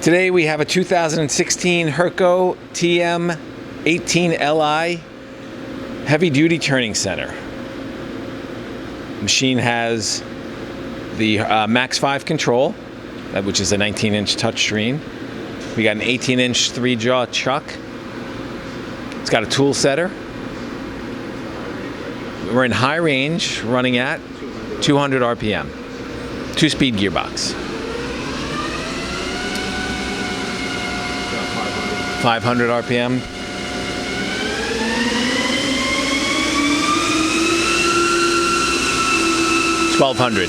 Today we have a 2016 Hurco TM18Li heavy duty turning center. The machine has the Max 5 control, which is a 19-inch touchscreen. We got an 18-inch 3-jaw chuck. It's got a tool setter. We're in high range, running at 200 RPM. 2-speed gearbox. 500 RPM. $1,200.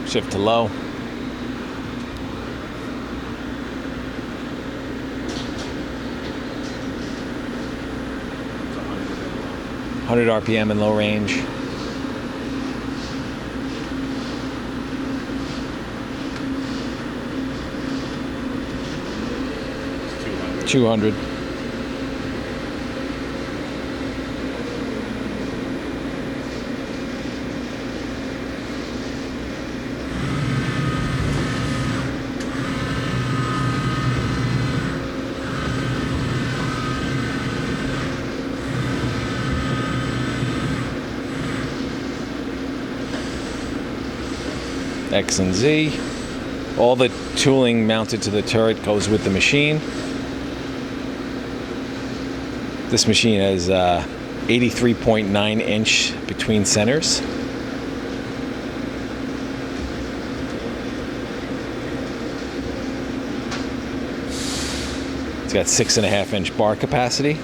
Shift to low. $100 RPM in low range. $200. X and Z. All the tooling mounted to the turret goes with the machine. This machine has 83.9 inch between centers. It's got 6.5 inch bar capacity.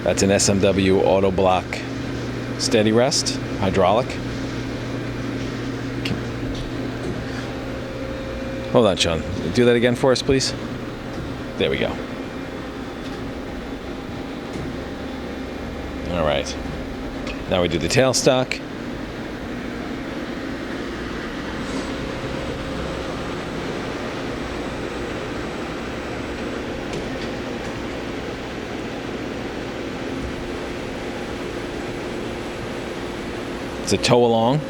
That's an SMW auto block steady rest, hydraulic. Hold on, Sean. Do that again for us, please. There we go. All right. Now we do the tailstock. It's a tow along.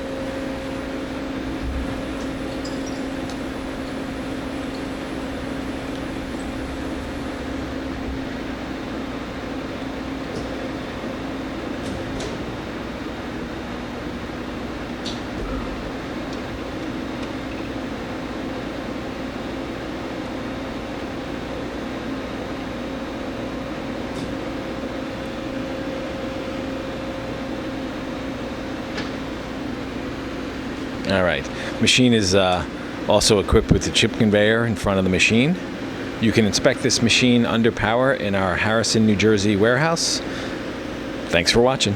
All right, machine is also equipped with the chip conveyor in front of the machine. You can inspect this machine under power in our Harrison, New Jersey warehouse. Thanks for watching.